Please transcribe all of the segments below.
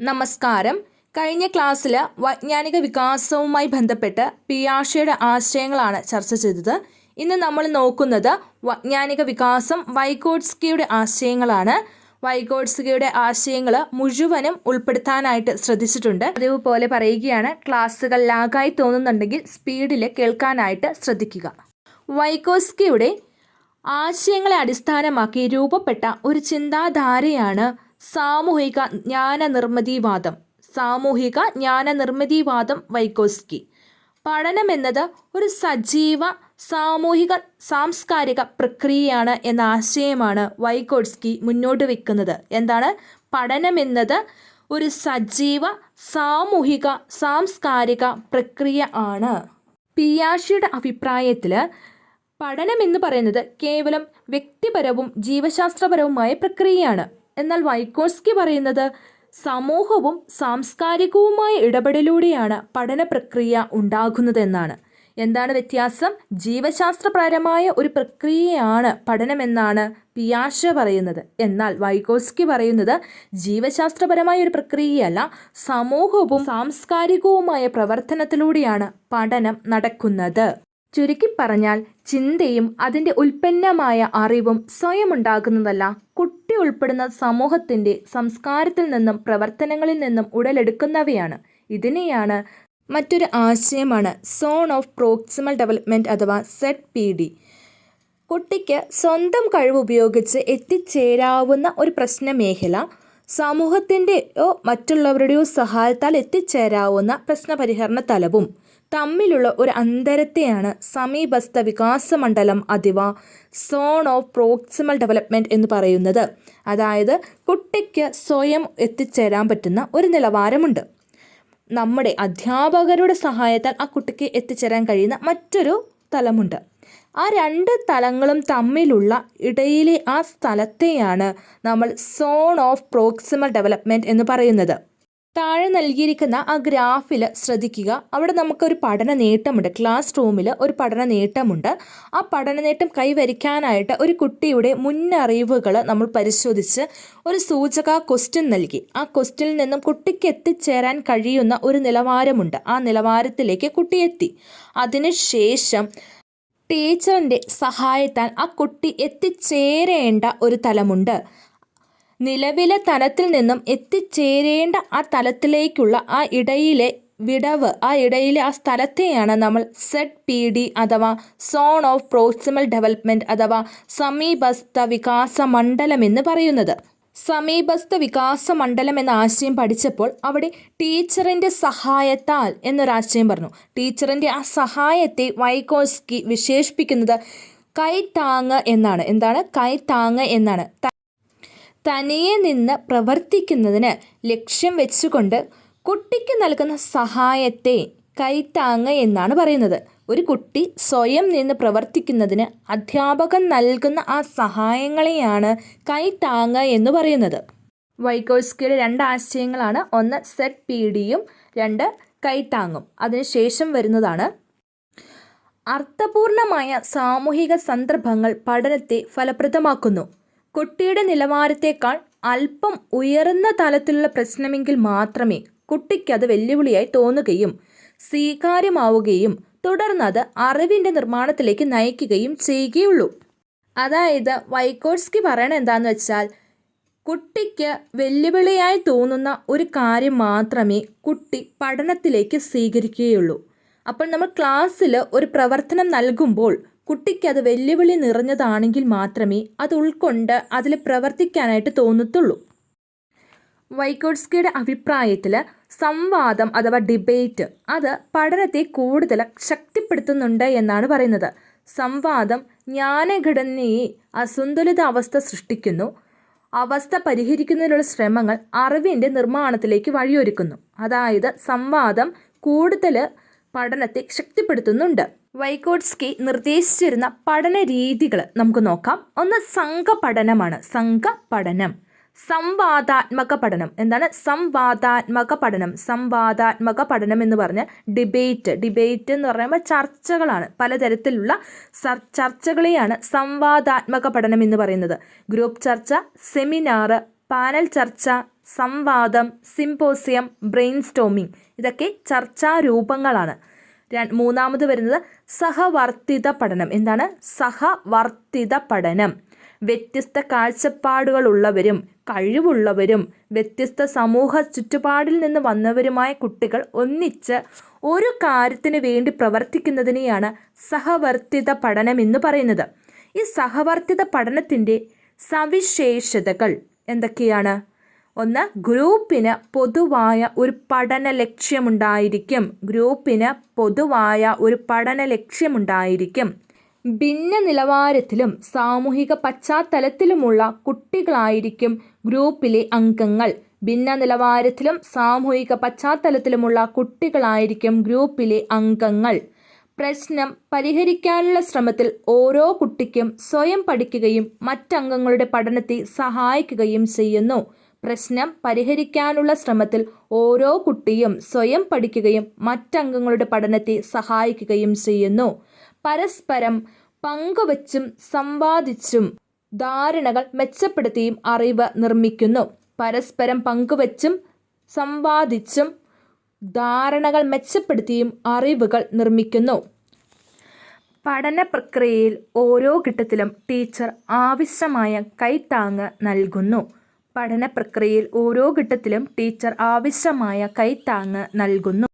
നമസ്കാരം. കഴിഞ്ഞ ക്ലാസ്സിൽ വൈജ്ഞാനിക വികാസവുമായി ബന്ധപ്പെട്ട് പിയാഷെയുടെ ആശയങ്ങളാണ് ചർച്ച ചെയ്തത്. ഇന്ന് നമ്മൾ നോക്കുന്നത് വൈജ്ഞാനിക വികാസം വൈഗോട്സ്കിയുടെ ആശയങ്ങളാണ്. വൈഗോട്സ്കിയുടെ ആശയങ്ങൾ മുഴുവനും ഉൾപ്പെടുത്താനായിട്ട് ശ്രദ്ധിച്ചിട്ടുണ്ട്. അതേപോലെ പറയുകയാണ്, ക്ലാസ്സുകൾ ലാഗായി തോന്നുന്നുണ്ടെങ്കിൽ സ്പീഡിൽ കേൾക്കാനായിട്ട് ശ്രദ്ധിക്കുക. വൈഗോട്സ്കിയുടെ ആശയങ്ങളെ അടിസ്ഥാനമാക്കി രൂപപ്പെട്ട ഒരു ചിന്താധാരയാണ് സാമൂഹിക ജ്ഞാനനിർമ്മിതിവാദം. സാമൂഹിക ജ്ഞാനനിർമ്മിതിവാദം വൈഗോട്സ്കി. പഠനം എന്നത് ഒരു സജീവ സാമൂഹിക സാംസ്കാരിക പ്രക്രിയയാണ് എന്ന ആശയമാണ് വൈഗോട്സ്കി മുന്നോട്ട് വയ്ക്കുന്നത്. എന്താണ് പഠനം എന്നത്? ഒരു സജീവ സാമൂഹിക സാംസ്കാരിക പ്രക്രിയ ആണ്. പിയാഷെയുടെ അഭിപ്രായത്തിൽ പഠനം എന്ന് പറയുന്നത് കേവലം വ്യക്തിപരവും ജീവശാസ്ത്രപരവുമായ പ്രക്രിയയാണ്. എന്നാൽ വൈഗോട്സ്കി പറയുന്നത് സമൂഹവും സാംസ്കാരികവുമായ ഇടപെടലിലൂടെയാണ് പഠന പ്രക്രിയ ഉണ്ടാകുന്നതെന്നാണ്. എന്താണ് വ്യത്യാസം? ജീവശാസ്ത്രപരമായ ഒരു പ്രക്രിയയാണ് പഠനമെന്നാണ് പിയാഷെ പറയുന്നത്. എന്നാൽ വൈഗോട്സ്കി പറയുന്നത് ജീവശാസ്ത്രപരമായ ഒരു പ്രക്രിയയല്ല, സമൂഹവും സാംസ്കാരികവുമായ പ്രവർത്തനത്തിലൂടെയാണ് പഠനം നടക്കുന്നത്. ചുരുക്കി പറഞ്ഞാൽ ചിന്തയും അതിൻ്റെ ഉൽപ്പന്നമായ അറിവും സ്വയം ഉണ്ടാകുന്നതല്ല, കുട്ടി ഉൾപ്പെടുന്ന സമൂഹത്തിൻ്റെ സംസ്കാരത്തിൽ നിന്നും പ്രവർത്തനങ്ങളിൽ നിന്നും ഉടലെടുക്കുന്നവയാണ്. ഇതിനെയാണ് മറ്റൊരു ആശയമാണ് സോൺ ഓഫ് പ്രോക്സിമൽ ഡെവലപ്മെൻറ്റ് അഥവാ ZPD. കുട്ടിക്ക് സ്വന്തം കഴിവ് ഉപയോഗിച്ച് എത്തിച്ചേരാവുന്ന ഒരു പ്രശ്നമേഖല, സമൂഹത്തിൻ്റെയോ മറ്റുള്ളവരുടെയോ സഹായത്താൽ എത്തിച്ചേരാവുന്ന പ്രശ്നപരിഹരണ തലവും തമ്മിലുള്ള ഒരു അന്തരത്തെയാണ് സമീപസ്ഥ വികാസമണ്ഡലം അഥവാ സോൺ ഓഫ് പ്രോക്സിമൽ ഡെവലപ്മെൻറ്റ് എന്ന് പറയുന്നത്. അതായത് കുട്ടിക്ക് സ്വയം എത്തിച്ചേരാൻ പറ്റുന്ന ഒരു നിലവാരമുണ്ട്. നമ്മുടെ അധ്യാപകരുടെ സഹായത്താൽ ആ കുട്ടിക്ക് എത്തിച്ചേരാൻ കഴിയുന്ന മറ്റൊരു തലമുണ്ട്. ആ രണ്ട് തലങ്ങളും തമ്മിലുള്ള ഇടയിലെ ആ സ്ഥലത്തെയാണ് നമ്മൾ സോൺ ഓഫ് പ്രോക്സിമൽ ഡെവലപ്മെൻറ്റ് എന്ന് പറയുന്നത്. താഴെ നൽകിയിരിക്കുന്ന ആ ഗ്രാഫിൽ ശ്രദ്ധിക്കുക. അവിടെ നമുക്കൊരു പഠന നേട്ടമുണ്ട്. ക്ലാസ് റൂമിൽ ഒരു പഠന നേട്ടമുണ്ട്. ആ പഠന നേട്ടം കൈവരിക്കാനായിട്ട് ഒരു കുട്ടിയുടെ മുന്നറിവുകൾ നമ്മൾ പരിശോധിച്ച് ഒരു സൂചക ക്വസ്റ്റ്യൻ നൽകി. ആ ക്വസ്റ്റ്യനിൽ നിന്നും കുട്ടിക്ക് എത്തിച്ചേരാൻ കഴിയുന്ന ഒരു നിലവാരമുണ്ട്. ആ നിലവാരത്തിലേക്ക് കുട്ടി എത്തി. അതിനുശേഷം ടീച്ചറിൻ്റെ സഹായത്താൽ ആ കുട്ടി എത്തിച്ചേരേണ്ട ഒരു തലമുണ്ട്. നിലവിലെ തലത്തിൽ നിന്നും എത്തിച്ചേരേണ്ട ആ തലത്തിലേക്കുള്ള ആ ഇടയിലെ വിടവ്, ആ ഇടയിലെ ആ സ്ഥലത്തെയാണ് നമ്മൾ ZPD അഥവാ സോൺ ഓഫ് പ്രോക്സിമൽ ഡെവലപ്മെൻറ്റ് അഥവാ സമീപസ്ഥ വികാസ മണ്ഡലം എന്ന് പറയുന്നത്. സമീപസ്ഥ വികാസ മണ്ഡലം എന്ന ആശയം പഠിച്ചപ്പോൾ അവിടെ ടീച്ചറിൻ്റെ സഹായത്താൽ എന്നൊരാശയം പറഞ്ഞു. ടീച്ചറിൻ്റെ ആ സഹായത്തെ വൈഗോട്സ്കി വിശേഷിപ്പിക്കുന്നത് കൈത്താങ്ങ് എന്നാണ്. എന്താണ് കൈത്താങ്ങ് എന്നാണ്? തനിയെ നിന്ന് പ്രവർത്തിക്കുന്നതിന് ലക്ഷ്യം വെച്ചുകൊണ്ട് കുട്ടിക്ക് നൽകുന്ന സഹായത്തെ കൈത്താങ്ങ് എന്നാണ് പറയുന്നത്. ഒരു കുട്ടി സ്വയം നിന്ന് പ്രവർത്തിക്കുന്നതിന് അധ്യാപകൻ നൽകുന്ന ആ സഹായങ്ങളെയാണ് കൈത്താങ്ങ് എന്ന് പറയുന്നത്. വൈഗോട്സ്കിയുടെ രണ്ട് ആശയങ്ങളാണ്. ഒന്ന് ZPDയും രണ്ട് കൈത്താങ്ങും. അതിനുശേഷം വരുന്നതാണ് അർത്ഥപൂർണമായ സാമൂഹിക സന്ദർഭങ്ങൾ പഠനത്തെ ഫലപ്രദമാക്കുന്നു. കുട്ടിയുടെ നിലവാരത്തേക്കാൾ അല്പം ഉയർന്ന തലത്തിലുള്ള പ്രശ്നമെങ്കിൽ മാത്രമേ കുട്ടിക്കത് വെല്ലുവിളിയായി തോന്നുകയും സ്വീകാര്യമാവുകയും തുടർന്നത് അറിവിൻ്റെ നിർമ്മാണത്തിലേക്ക് നയിക്കുകയും ചെയ്യുകയുള്ളൂ. അതായത് വൈഗോട്സ്കി പറയണത് എന്താണെന്ന് വെച്ചാൽ, കുട്ടിക്ക് വെല്ലുവിളിയായി തോന്നുന്ന ഒരു കാര്യം മാത്രമേ കുട്ടി പഠനത്തിലേക്ക് സ്വീകരിക്കുകയുള്ളൂ. അപ്പോൾ നമ്മൾ ക്ലാസ്സിൽ ഒരു പ്രവർത്തനം നൽകുമ്പോൾ കുട്ടിക്ക് അത് വെല്ലുവിളി നിറഞ്ഞതാണെങ്കിൽ മാത്രമേ അത് ഉൾക്കൊണ്ട് അതിൽ പ്രവർത്തിക്കാനായിട്ട് തോന്നത്തുള്ളൂ. വൈഗോട്സ്കിയുടെ അഭിപ്രായത്തിൽ സംവാദം അഥവാ ഡിബേറ്റ് അത് പഠനത്തെ കൂടുതൽ ശക്തിപ്പെടുത്തുന്നുണ്ട് എന്നാണ് പറയുന്നത്. സംവാദം ജ്ഞാനഘടനയെ അസന്തുലിത അവസ്ഥ സൃഷ്ടിക്കുന്നു. അവസ്ഥ പരിഹരിക്കുന്നതിനുള്ള ശ്രമങ്ങൾ അറിവിൻ്റെ നിർമ്മാണത്തിലേക്ക് വഴിയൊരുക്കുന്നു. അതായത് സംവാദം കൂടുതൽ പഠനത്തെ ശക്തിപ്പെടുത്തുന്നുണ്ട്. വൈഗോട്സ്കി നിർദ്ദേശിച്ചിരുന്ന പഠന രീതികൾ നമുക്ക് നോക്കാം. ഒന്ന് സംഘപഠനമാണ്. സംഘപഠനം. സംവാദാത്മക പഠനം. എന്താണ് സംവാദാത്മക പഠനം? സംവാദാത്മക പഠനം എന്ന് പറഞ്ഞാൽ ഡിബേറ്റ് എന്ന് പറയുമ്പോൾ ചർച്ചകളാണ്. പലതരത്തിലുള്ള ചർച്ചകളെയാണ് സംവാദാത്മക പഠനം എന്ന് പറയുന്നത്. ഗ്രൂപ്പ് ചർച്ച, സെമിനാർ, പാനൽ ചർച്ച, സംവാദം, സിംപോസിയം, ബ്രെയിൻ സ്റ്റോമിംഗ്. ഇതൊക്കെ ചർച്ചാരൂപങ്ങളാണ്. മൂന്നാമത് വരുന്നത് സഹവർത്തിത പഠനം. എന്താണ് സഹവർത്തിത പഠനം? വ്യത്യസ്ത കാഴ്ചപ്പാടുകളുള്ളവരും കഴിവുള്ളവരും വ്യത്യസ്ത സമൂഹ ചുറ്റുപാടിൽ നിന്ന് വന്നവരുമായ കുട്ടികൾ ഒന്നിച്ച് ഒരു കാര്യത്തിന് വേണ്ടി പ്രവർത്തിക്കുന്നതിനെയാണ് സഹവർത്തിത പഠനം എന്ന് പറയുന്നത്. ഈ സഹവർത്തിത പഠനത്തിൻ്റെ സവിശേഷതകൾ എന്തൊക്കെയാണ്? ഒന്ന്, ഗ്രൂപ്പിന് പൊതുവായ ഒരു പഠന ലക്ഷ്യമുണ്ടായിരിക്കും. ഗ്രൂപ്പിന് പൊതുവായ ഒരു പഠന ലക്ഷ്യമുണ്ടായിരിക്കും. ഭിന്ന നിലവാരത്തിലും സാമൂഹിക പശ്ചാത്തലത്തിലുമുള്ള കുട്ടികളായിരിക്കും ഗ്രൂപ്പിലെ അംഗങ്ങൾ. ഭിന്ന നിലവാരത്തിലും സാമൂഹിക പശ്ചാത്തലത്തിലുമുള്ള കുട്ടികളായിരിക്കും ഗ്രൂപ്പിലെ അംഗങ്ങൾ. പ്രശ്നം പരിഹരിക്കാനുള്ള ശ്രമത്തിൽ ഓരോ കുട്ടിക്കും സ്വയം പഠിക്കുകയും മറ്റംഗങ്ങളുടെ പഠനത്തെ സഹായിക്കുകയും ചെയ്യുന്നു. പ്രശ്നം പരിഹരിക്കാനുള്ള ശ്രമത്തിൽ ഓരോ കുട്ടിയും സ്വയം പഠിക്കുകയും മറ്റംഗങ്ങളുടെ പഠനത്തെ സഹായിക്കുകയും ചെയ്യുന്നു. പരസ്പരം പങ്കുവച്ചും സംവാദിച്ചും ധാരണകൾ മെച്ചപ്പെടുത്തിയും അറിവ് നിർമ്മിക്കുന്നു. പരസ്പരം പങ്കുവച്ചും സംവാദിച്ചും ധാരണകൾ മെച്ചപ്പെടുത്തിയും അറിവുകൾ നിർമ്മിക്കുന്നു. പഠന പ്രക്രിയയിൽ ഓരോ ഘട്ടത്തിലും ടീച്ചർ ആവശ്യമായ കൈത്താങ്ങ് നൽകുന്നു. പഠന പ്രക്രിയയിൽ ഓരോ ഘട്ടത്തിലും ടീച്ചർ ആവശ്യമായ കൈത്താങ്ങ് നൽകുന്നു.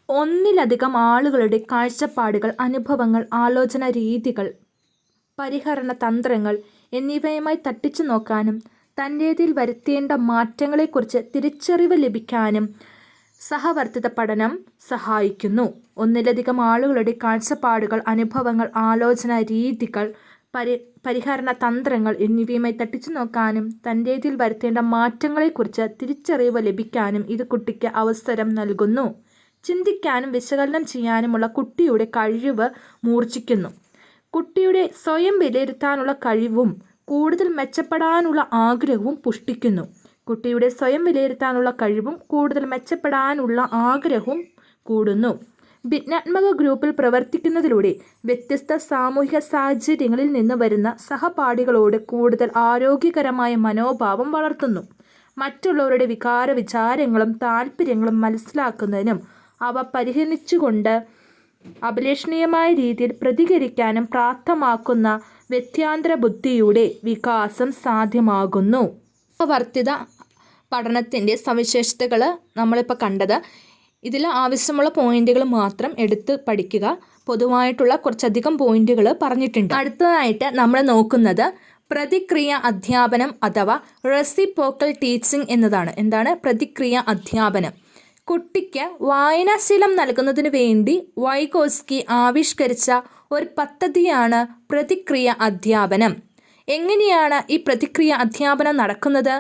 ഒന്നിലധികം ആളുകളുടെ കാഴ്ചപ്പാടുകൾ, അനുഭവങ്ങൾ, ആലോചന രീതികൾ, പരിഹരണ തന്ത്രങ്ങൾ എന്നിവയുമായി തട്ടിച്ചു നോക്കാനും തൻ്റേതിൽ വരുത്തേണ്ട മാറ്റങ്ങളെക്കുറിച്ച് തിരിച്ചറിവ് ലഭിക്കാനും സഹവർത്തിത പഠനം സഹായിക്കുന്നു. ഒന്നിലധികം ആളുകളുടെ കാഴ്ചപ്പാടുകൾ, അനുഭവങ്ങൾ, ആലോചന രീതികൾ, പരിഹരണ തന്ത്രങ്ങൾ എന്നിവയുമായി തട്ടിച്ചു നോക്കാനും തൻ്റേതിൽ വരുത്തേണ്ട മാറ്റങ്ങളെക്കുറിച്ച് തിരിച്ചറിവ് ലഭിക്കാനും ഇത് കുട്ടിക്ക് അവസരം നൽകുന്നു. ചിന്തിക്കാനും വിശകലനം ചെയ്യാനുമുള്ള കുട്ടിയുടെ കഴിവ് മൂർച്ഛിക്കുന്നു. കുട്ടിയുടെ സ്വയം വിലയിരുത്താനുള്ള കഴിവും കൂടുതൽ മെച്ചപ്പെടാനുള്ള ആഗ്രഹവും പുഷ്ടിക്കുന്നു. കുട്ടിയുടെ സ്വയം വിലയിരുത്താനുള്ള കഴിവും കൂടുതൽ മെച്ചപ്പെടാനുള്ള ആഗ്രഹവും കൂടുന്നു. ഭിന്നാത്മക ഗ്രൂപ്പിൽ പ്രവർത്തിക്കുന്നതിലൂടെ വ്യത്യസ്ത സാമൂഹിക സാഹചര്യങ്ങളിൽ നിന്ന് വരുന്ന സഹപാഠികളോട് കൂടുതൽ ആരോഗ്യകരമായ മനോഭാവം വളർത്തുന്നു. മറ്റുള്ളവരുടെ വികാര വിചാരങ്ങളും താല്പര്യങ്ങളും മനസ്സിലാക്കുന്നതിനും അവ പരിഹരിച്ചുകൊണ്ട് അഭിലഷണീയമായ രീതിയിൽ പ്രതികരിക്കാനും പ്രാപ്തമാക്കുന്ന വ്യത്യാന്തര ബുദ്ധിയുടെ വികാസം സാധ്യമാകുന്നു. വർത്തിത പഠനത്തിൻ്റെ സവിശേഷതകൾ നമ്മളിപ്പോൾ കണ്ടത്. ഇതിൽ ആവശ്യമുള്ള പോയിന്റുകൾ മാത്രം എടുത്ത് പഠിക്കുക. പൊതുവായിട്ടുള്ള കുറച്ചധികം പോയിന്റുകൾ പറഞ്ഞിട്ടുണ്ട്. അടുത്തതായിട്ട് നമ്മൾ നോക്കുന്നത് പ്രതിക്രിയ അധ്യാപനം അഥവാ റെസിപ്രോക്കൽ ടീച്ചിങ് എന്നതാണ്. എന്താണ് പ്രതിക്രിയ അധ്യാപനം? കുട്ടിക്ക് വായനാശീലം നൽകുന്നതിന് വേണ്ടി വൈഗോസ്കി ആവിഷ്കരിച്ച ഒരു പദ്ധതിയാണ് പ്രതിക്രിയ അധ്യാപനം. എങ്ങനെയാണ് ഈ പ്രതിക്രിയ അധ്യാപനം നടക്കുന്നത്?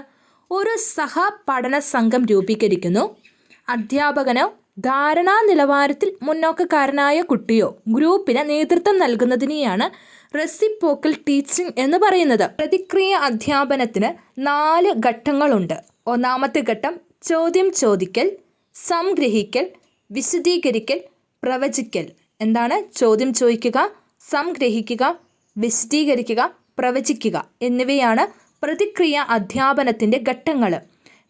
ഒരു സഹപഠന സംഘം രൂപീകരിക്കുന്നു. അധ്യാപകനോ ധാരണാ നിലവാരത്തിൽ മുന്നോക്കക്കാരനായ കുട്ടിയോ ഗ്രൂപ്പിന് നേതൃത്വം നൽകുന്നതിനെയാണ് റെസിപ്രോക്കൽ ടീച്ചിങ് എന്ന് പറയുന്നത്. പ്രതിക്രിയ അധ്യാപനത്തിന് 4 ഘട്ടങ്ങളുണ്ട്. ഒന്നാമത്തെ ഘട്ടം ചോദ്യം ചോദിക്കൽ, സംഗ്രഹിക്കൽ, വിശദീകരിക്കൽ, പ്രവചിക്കൽ. എന്താണ്? ചോദ്യം ചോദിക്കുക, സംഗ്രഹിക്കുക, വിശദീകരിക്കുക, പ്രവചിക്കുക എന്നിവയാണ് പ്രതിക്രിയ അധ്യാപനത്തിൻ്റെ ഘട്ടങ്ങൾ.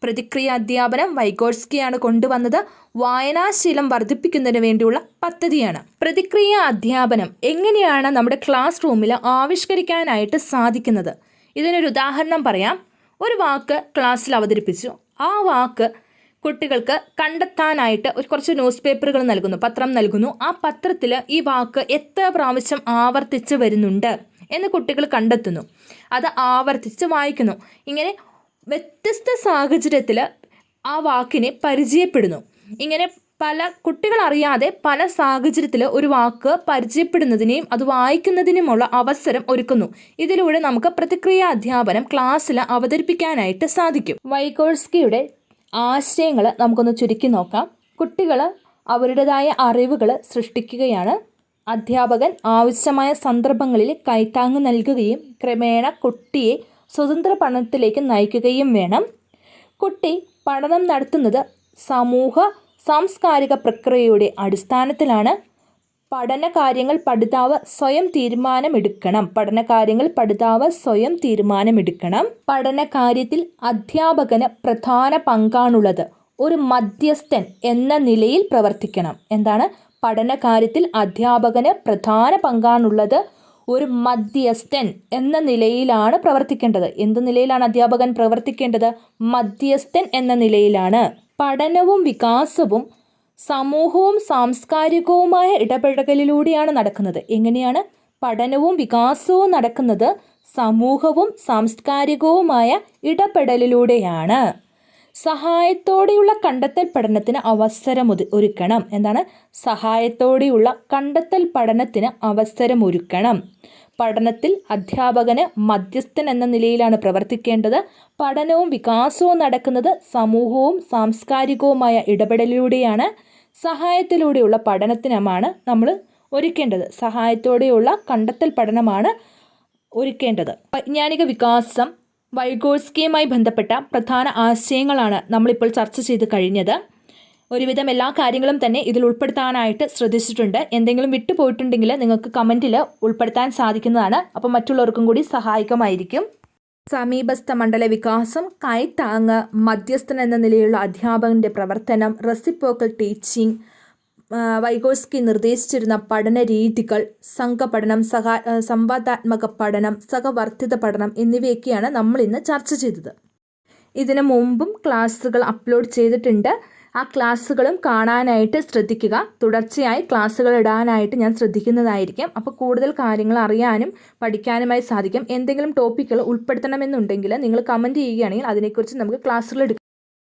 പ്രതിക്രിയ അധ്യാപനം വൈഗോട്സ്കിയാണ് കൊണ്ടുവന്നത്. വായനാശീലം വർദ്ധിപ്പിക്കുന്നതിന് വേണ്ടിയുള്ള പദ്ധതിയാണ്. പ്രതിക്രിയ അധ്യാപനം എങ്ങനെയാണ് നമ്മുടെ ക്ലാസ് റൂമിൽ ആവിഷ്കരിക്കാനായിട്ട് സാധിക്കുന്നത്? ഇതിനൊരു ഉദാഹരണം പറയാം. ഒരു വാക്ക് ക്ലാസ്സിൽ അവതരിപ്പിച്ചു. ആ വാക്ക് കുട്ടികൾക്ക് കണ്ടെത്താനായിട്ട് കുറച്ച് ന്യൂസ് പേപ്പറുകൾ നൽകുന്നു, പത്രം നൽകുന്നു. ആ പത്രത്തിൽ ഈ വാക്ക് എത്ര പ്രാവശ്യം ആവർത്തിച്ച് വരുന്നുണ്ട് എന്ന് കുട്ടികൾ കണ്ടെത്തുന്നു. അത് ആവർത്തിച്ച് വായിക്കുന്നു. ഇങ്ങനെ വ്യത്യസ്ത സാഹചര്യത്തിൽ ആ വാക്കിനെ പരിചയപ്പെടുന്നു. ഇങ്ങനെ പല കുട്ടികൾ അറിയാതെ പല സാഹചര്യത്തിൽ ഒരു വാക്ക് പരിചയപ്പെടുന്നതിനെയും അത് വായിക്കുന്നതിനുമുള്ള അവസരം ഒരുക്കുന്നു. ഇതിലൂടെ നമുക്ക് പ്രതിക്രിയ അധ്യാപനം ക്ലാസ്സിൽ അവതരിപ്പിക്കാനായിട്ട് സാധിക്കും. വൈഗോട്സ്കിയുടെ ആശയങ്ങൾ നമുക്കൊന്ന് ചുരുക്കി നോക്കാം. കുട്ടികൾ അവരുടേതായ അറിവുകൾ സൃഷ്ടിക്കുകയാണ്. അധ്യാപകൻ ആവശ്യമായ സന്ദർഭങ്ങളിൽ കൈത്താങ്ങ് നൽകുകയും ക്രമേണ കുട്ടിയെ സ്വതന്ത്ര പഠനത്തിലേക്ക് നയിക്കുകയും വേണം. കുട്ടി പഠനം നടത്തുന്നത് സമൂഹ സാംസ്കാരിക പ്രക്രിയയുടെ അടിസ്ഥാനത്തിലാണ്. പഠനകാര്യങ്ങൾ പഠിതാവ് സ്വയം തീരുമാനമെടുക്കണം. പഠനകാര്യത്തിൽ അധ്യാപകന് പ്രധാന പങ്കാണുള്ളത്. ഒരു മധ്യസ്ഥൻ എന്ന നിലയിൽ പ്രവർത്തിക്കണം. എന്താണ്? പഠനകാര്യത്തിൽ അധ്യാപകന് പ്രധാന പങ്കാണുള്ളത്. ഒരു മധ്യസ്ഥൻ എന്ന നിലയിലാണ് പ്രവർത്തിക്കേണ്ടത്. എന്ത് നിലയിലാണ് അധ്യാപകൻ പ്രവർത്തിക്കേണ്ടത്? മധ്യസ്ഥൻ എന്ന നിലയിലാണ്. പഠനവും വികാസവും സമൂഹവും സാംസ്കാരികവുമായ ഇടപെടലിലൂടെയാണ് നടക്കുന്നത്. എങ്ങനെയാണ് പഠനവും വികാസവും നടക്കുന്നത്? സമൂഹവും സാംസ്കാരികവുമായ ഇടപെടലിലൂടെയാണ്. സഹായത്തോടെയുള്ള കണ്ടെത്തൽ പഠനത്തിന് അവസരം ഒരുക്കണം. എന്താണ്? സഹായത്തോടെയുള്ള കണ്ടെത്തൽ പഠനത്തിന് അവസരമൊരുക്കണം. പഠനത്തിൽ അധ്യാപകന് മധ്യസ്ഥൻ എന്ന നിലയിലാണ് പ്രവർത്തിക്കേണ്ടത്. പഠനവും വികാസവും നടക്കുന്നത് സമൂഹവും സാംസ്കാരികവുമായ ഇടപെടലിലൂടെയാണ്. സഹായത്തിലൂടെയുള്ള പഠനത്തിനുമാണ് നമ്മൾ ഒരുക്കേണ്ടത്. സഹായത്തോടെയുള്ള കണ്ടെത്തൽ പഠനമാണ് ഒരുക്കേണ്ടത്. വൈജ്ഞാനിക വികാസം വൈഗോട്സ്കിയുമായി ബന്ധപ്പെട്ട പ്രധാന ആശയങ്ങളാണ് നമ്മളിപ്പോൾ ചർച്ച ചെയ്ത് കഴിഞ്ഞത്. ഒരുവിധം എല്ലാ കാര്യങ്ങളും തന്നെ ഇതിൽ ഉൾപ്പെടുത്താനായിട്ട് ശ്രദ്ധിച്ചിട്ടുണ്ട്. എന്തെങ്കിലും വിട്ടുപോയിട്ടുണ്ടെങ്കിൽ നിങ്ങൾക്ക് കമൻറ്റിൽ ഉൾപ്പെടുത്താൻ സാധിക്കുന്നതാണ്. അപ്പോൾ മറ്റുള്ളവർക്കും കൂടി സഹായകമായിരിക്കും. സമീപസ്ഥ മണ്ഡല വികാസം, കൈത്താങ്ങ്, മധ്യസ്ഥൻ എന്ന നിലയിലുള്ള അധ്യാപകൻ്റെ പ്രവർത്തനം, റെസിപ്രോക്കൽ ടീച്ചിങ്, വൈഗോട്സ്കി നിർദ്ദേശിച്ചിരുന്ന പഠന രീതികൾ, സംഘപഠനം, സംവാദാത്മക പഠനം, സഹവർത്തിത പഠനം എന്നിവയൊക്കെയാണ് നമ്മൾ ഇന്ന് ചർച്ച ചെയ്തത്. ഇതിനു മുമ്പും ക്ലാസ്സുകൾ അപ്ലോഡ് ചെയ്തിട്ടുണ്ട്. ആ ക്ലാസ്സുകളും കാണാനായിട്ട് ശ്രദ്ധിക്കുക. തുടർച്ചയായി ക്ലാസ്സുകൾ ഇടാനായിട്ട് ഞാൻ ശ്രദ്ധിക്കുന്നതായിരിക്കും. അപ്പോൾ കൂടുതൽ കാര്യങ്ങൾ അറിയാനും പഠിക്കാനുമായി സാധിക്കും. എന്തെങ്കിലും ടോപ്പിക്കുകൾ ഉൾപ്പെടുത്തണമെന്നുണ്ടെങ്കിൽ നിങ്ങൾ കമൻറ്റ് ചെയ്യുകയാണെങ്കിൽ അതിനെക്കുറിച്ച് നമുക്ക് ക്ലാസ്സുകൾ എടുക്കാം.